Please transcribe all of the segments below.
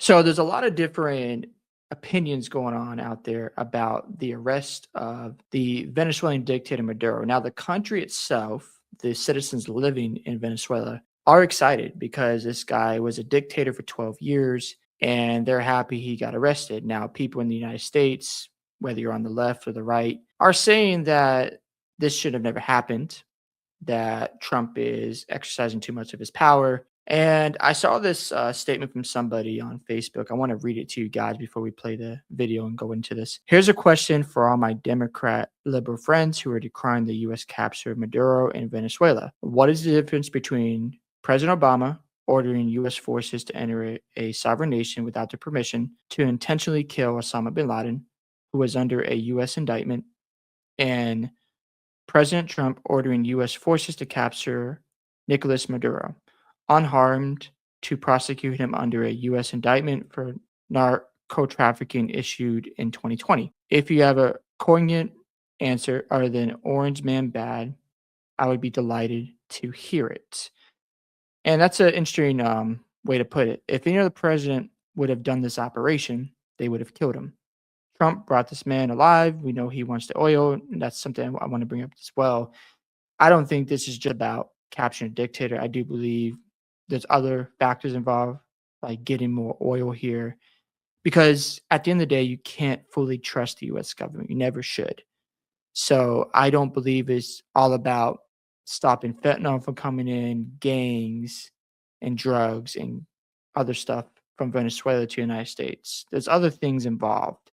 So there's a lot of different opinions going on out there about the arrest of the Venezuelan dictator Maduro. Now, the country itself, the citizens living in Venezuela, are excited because this guy was a dictator for 12 years and they're happy he got arrested. Now, people in the United States, whether you're on the left or the right, are saying that this should have never happened, that Trump is exercising too much of his power. And I saw this statement from somebody on Facebook. I want to read it to you guys before we play the video and go into this. Here's a question for all my Democrat liberal friends who are decrying the U.S. capture of Maduro in Venezuela. What is the difference between President Obama ordering U.S. forces to enter a sovereign nation without their permission to intentionally kill Osama bin Laden, who was under a U.S. indictment, and President Trump ordering U.S. forces to capture Nicolás Maduro, unharmed, to prosecute him under a U.S. indictment for narco trafficking issued in 2020? If you have a cognate answer other than Orange Man Bad, I would be delighted to hear it. And that's an interesting way to put it. If any other president would have done this operation, they would have killed him. Trump brought this man alive. We know he wants the oil. And that's something I want to bring up as well. I don't think this is just about capturing a dictator. I do believe there's other factors involved, like getting more oil here. Because at the end of the day, you can't fully trust the US government. You never should. So I don't believe it's all about stopping fentanyl from coming in, gangs and drugs and other stuff from Venezuela to the United States. There's other things involved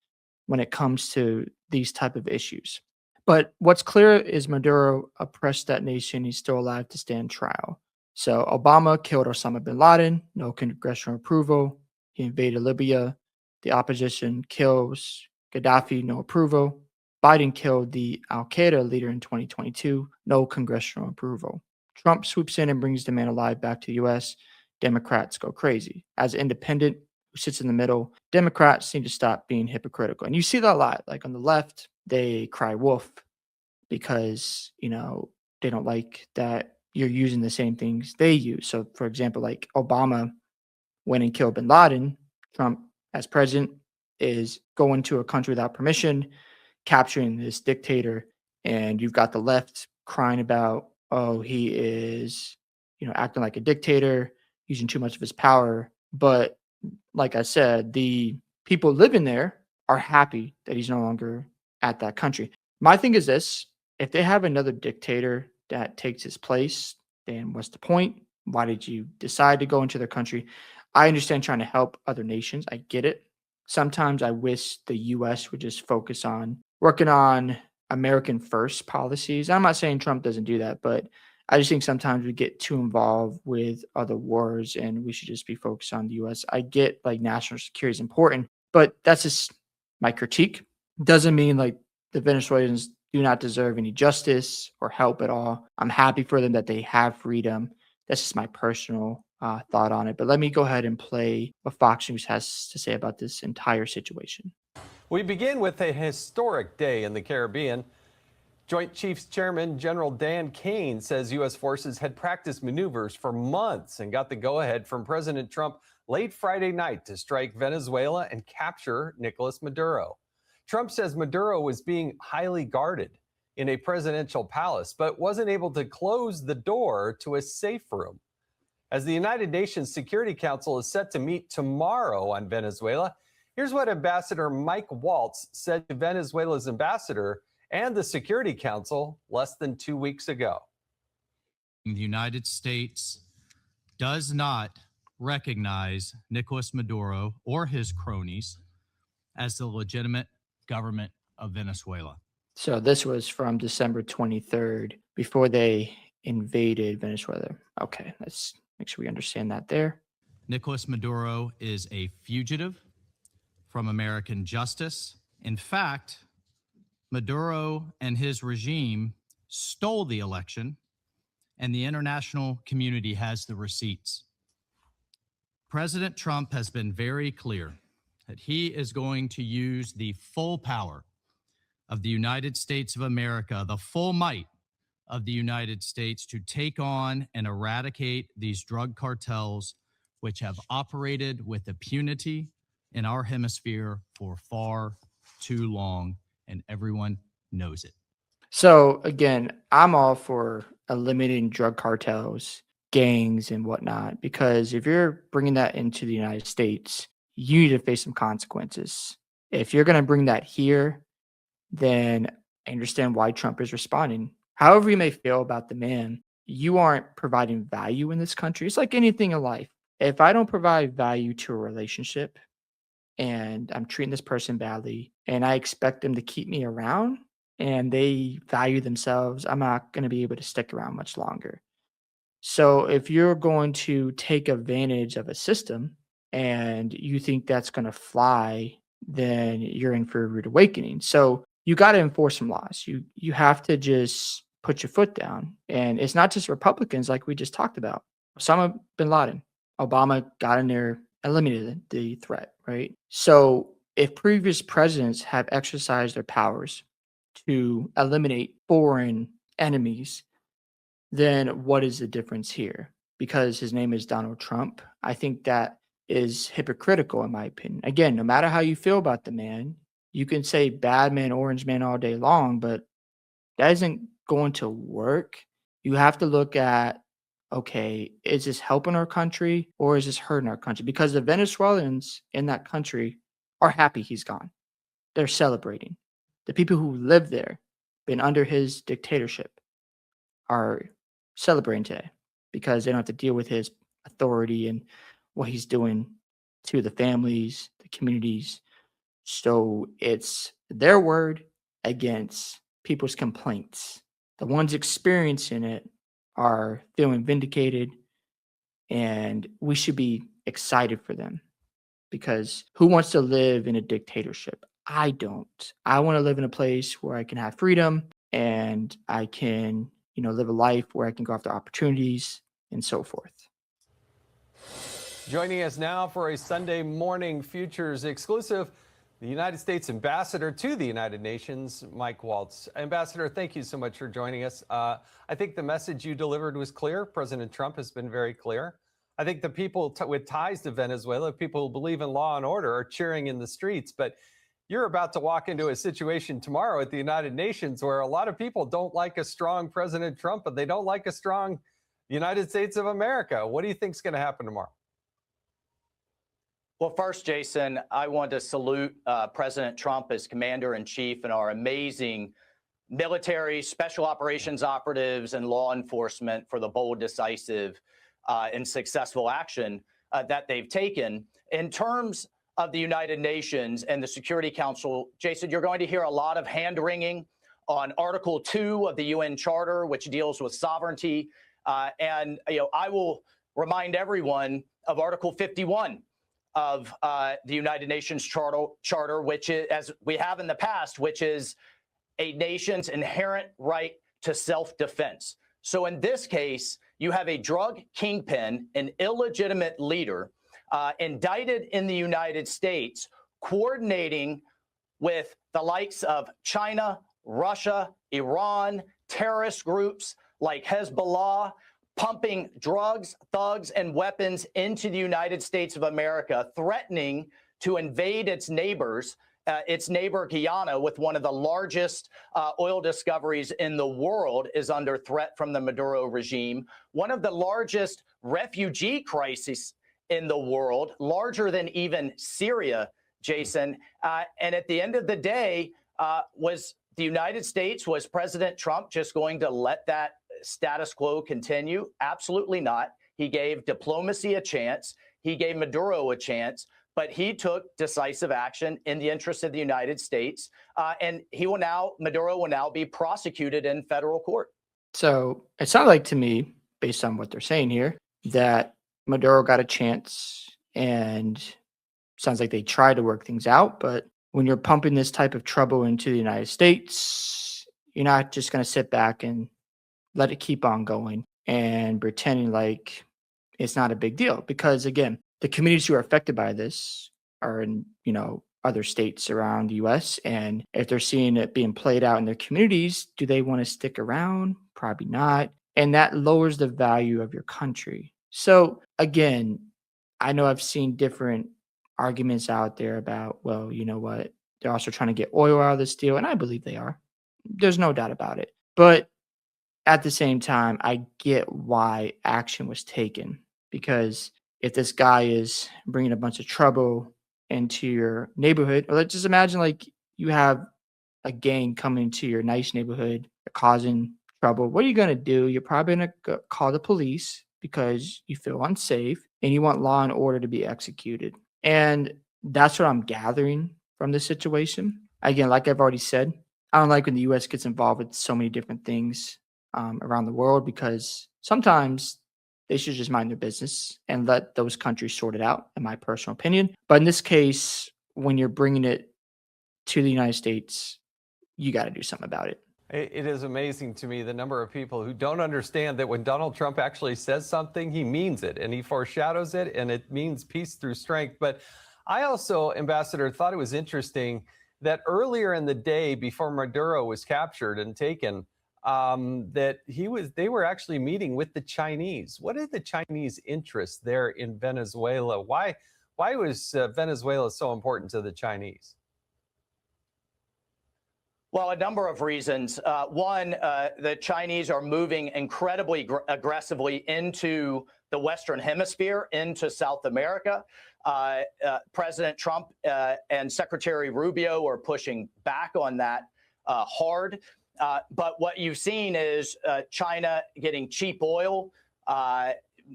when it comes to these type of issues. But what's clear is Maduro oppressed that nation. He's still alive to stand trial. So Obama killed Osama bin Laden, no congressional approval. He invaded Libya. The opposition kills Gaddafi, no approval. Biden killed the al-Qaeda leader in 2022, no congressional approval. Trump swoops in and brings the man alive back to the U.S. Democrats go crazy. As an independent who sits in the middle, Democrats seem to stop being hypocritical. And you see that a lot. Like on the left, they cry wolf because, they don't like that you're using the same things they use. So, for example, like Obama went and killed bin Laden. Trump, as president, is going to a country without permission, capturing this dictator. And you've got the left crying about, oh, he is, acting like a dictator, using too much of his power. But like I said, the people living there are happy that he's no longer at that country. My thing is this: if they have another dictator that takes his place, then what's the point? Why did you decide to go into their country? I understand trying to help other nations. I get it. Sometimes I wish the US would just focus on working on American first policies. I'm not saying Trump doesn't do that, but I just think sometimes we get too involved with other wars and we should just be focused on the US. I get like national security is important, but that's just my critique. Doesn't mean like the Venezuelans do not deserve any justice or help at all. I'm happy for them that they have freedom. That's just my personal thought on it. But let me go ahead and play what Fox News has to say about this entire situation. We begin with a historic day in the Caribbean. Joint Chiefs Chairman General Dan Kane says U.S. forces had practiced maneuvers for months and got the go-ahead from President Trump late Friday night to strike Venezuela and capture Nicolás Maduro. Trump says Maduro was being highly guarded in a presidential palace, but wasn't able to close the door to a safe room. As the United Nations Security Council is set to meet tomorrow on Venezuela, here's what Ambassador Mike Waltz said to Venezuela's ambassador and the Security Council less than 2 weeks ago. The United States does not recognize Nicolás Maduro or his cronies as the legitimate government of Venezuela. So this was from December 23rd, before they invaded Venezuela. Okay, let's make sure we understand that there. Nicolás Maduro is a fugitive from American justice. In fact, Maduro and his regime stole the election, and the international community has the receipts. President Trump has been very clear that he is going to use the full power of the United States of America, the full might of the United States, to take on and eradicate these drug cartels which have operated with impunity in our hemisphere for far too long, and everyone knows it. So again, I'm all for eliminating drug cartels, gangs, and whatnot, because if you're bringing that into the United States, you need to face some consequences. If you're going to bring that here, then I understand why Trump is responding. However, you may feel about the man, you aren't providing value in this country. It's like anything in life. If I don't provide value to a relationship and I'm treating this person badly and I expect them to keep me around and they value themselves, I'm not going to be able to stick around much longer. So if you're going to take advantage of a system and you think that's going to fly, then you're in for a rude awakening. So you got to enforce some laws. You have to just put your foot down. And it's not just Republicans like we just talked about. Osama bin Laden, Obama got in there, eliminated the threat, right? So if previous presidents have exercised their powers to eliminate foreign enemies, then what is the difference here? Because his name is Donald Trump, I think that is hypocritical, in my opinion. Again, no matter how you feel about the man, you can say bad man, orange man all day long, but that isn't going to work. You have to look at, okay, is this helping our country or is this hurting our country? Because the Venezuelans in that country are happy he's gone. They're celebrating. The people who live there, been under his dictatorship, are celebrating today because they don't have to deal with his authority and what he's doing to the families, the communities. So it's their word against people's complaints. The ones experiencing it are feeling vindicated, and we should be excited for them because who wants to live in a dictatorship? I don't. I want to live in a place where I can have freedom and I can, live a life where I can go after opportunities and so forth. Joining us now for a Sunday Morning Futures exclusive, the United States Ambassador to the United Nations, Mike Waltz. Ambassador, thank you so much for joining us. I think the message you delivered was clear. President Trump has been very clear. I think the people with ties to Venezuela, people who believe in law and order, are cheering in the streets. But you're about to walk into a situation tomorrow at the United Nations where a lot of people don't like a strong President Trump, but they don't like a strong United States of America. What do you think is going to happen tomorrow? Well, first, Jason, I want to salute President Trump as commander-in-chief and our amazing military, special operations operatives, and law enforcement for the bold, decisive, and successful action that they've taken. In terms of the United Nations and the Security Council, Jason, you're going to hear a lot of hand-wringing on Article 2 of the UN Charter, which deals with sovereignty. And I will remind everyone of Article 51 of the United Nations Charter, which is, as we have in the past, which is a nation's inherent right to self-defense. So in this case, you have a drug kingpin, an illegitimate leader, indicted in the United States, coordinating with the likes of China, Russia, Iran, terrorist groups like Hezbollah, pumping drugs, thugs, and weapons into the United States of America, threatening to invade its neighbors, its neighbor Guyana, with one of the largest oil discoveries in the world, is under threat from the Maduro regime. One of the largest refugee crises in the world, larger than even Syria, Jason. And at the end of the day, was the United States, was President Trump just going to let that status quo continue? Absolutely not. He gave diplomacy a chance. He gave Maduro a chance, but he took decisive action in the interest of the United States. And Maduro will now be prosecuted in federal court. So it sounds like to me, based on what they're saying here, that Maduro got a chance and sounds like they tried to work things out. But when you're pumping this type of trouble into the United States, you're not just going to sit back and let it keep on going and pretending like it's not a big deal. Because again, the communities who are affected by this are in, other states around the US. And if they're seeing it being played out in their communities, do they want to stick around? Probably not. And that lowers the value of your country. So again, I know I've seen different arguments out there about, well, you know what? They're also trying to get oil out of this deal, and I believe they are. There's no doubt about it. But at the same time, I get why action was taken, because if this guy is bringing a bunch of trouble into your neighborhood, or let's just imagine like you have a gang coming to your nice neighborhood, causing trouble. What are you going to do? You're probably going to call the police because you feel unsafe and you want law and order to be executed. And that's what I'm gathering from this situation. Again, like I've already said, I don't like when the U.S. gets involved with so many different things around the world, because sometimes they should just mind their business and let those countries sort it out, in my personal opinion. But in this case, when you're bringing it to the United States, you got to do something about it. It is amazing to me the number of people who don't understand that when Donald Trump actually says something, he means it and he foreshadows it, and it means peace through strength. But I also, Ambassador, thought it was interesting that earlier in the day before Maduro was captured and taken, that they were actually meeting with the Chinese. What are the Chinese interests there in Venezuela? Why was Venezuela so important to the Chinese? Well, a number of reasons. One, the Chinese are moving incredibly aggressively into the Western Hemisphere, into South America. President Trump and Secretary Rubio are pushing back on that hard. But what you've seen is China getting cheap oil,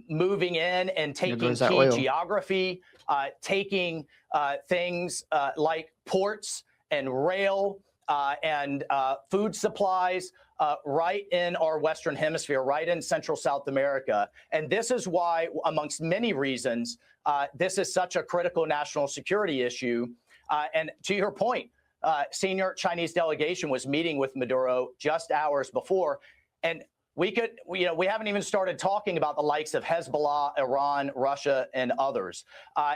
moving in and taking key geography, taking things like ports and rail, and food supplies right in our Western Hemisphere, right in Central South America. And this is why, amongst many reasons, this is such a critical national security issue. And to your point, senior Chinese delegation was meeting with Maduro just hours before. And we haven't even started talking about the likes of Hezbollah, Iran, Russia, and others.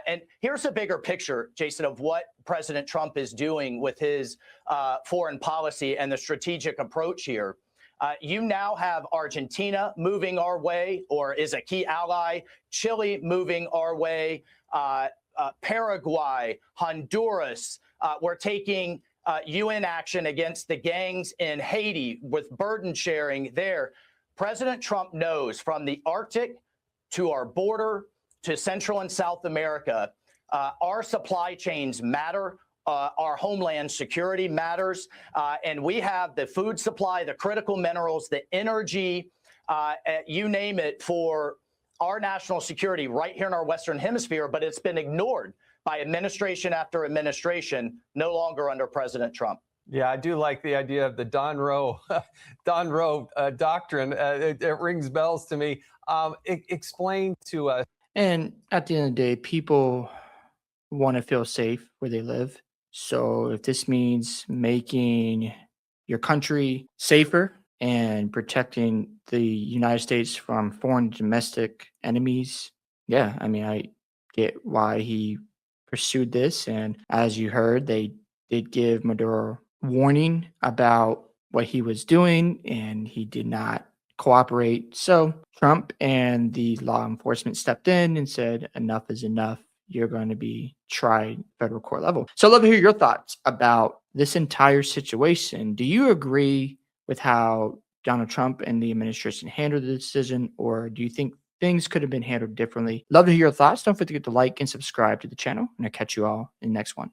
And here's a bigger picture, Jason, of what President Trump is doing with his foreign policy and the strategic approach here. You now have Argentina moving our way, or is a key ally, Chile moving our way, Paraguay, Honduras. We're taking UN action against the gangs in Haiti with burden sharing there. President Trump knows, from the Arctic to our border to Central and South America, our supply chains matter. Our homeland security matters. And we have the food supply, the critical minerals, the energy, you name it, for our national security right here in our Western Hemisphere. But it's been ignored by administration after administration, no longer under President Trump. Yeah, I do like the idea of the Don Rowe doctrine. It rings bells to me. Explain to us. And at the end of the day, people want to feel safe where they live. So if this means making your country safer and protecting the United States from foreign domestic enemies, yeah, I mean, I get why he pursued this. And as you heard, they did give Maduro warning about what he was doing, and he did not cooperate. So Trump and the law enforcement stepped in and said, enough is enough. You're going to be tried federal court level. So I'd love to hear your thoughts about this entire situation. Do you agree with how Donald Trump and the administration handled the decision, or do you think things could have been handled differently? Love to hear your thoughts. Don't forget to like and subscribe to the channel, and I'll catch you all in the next one.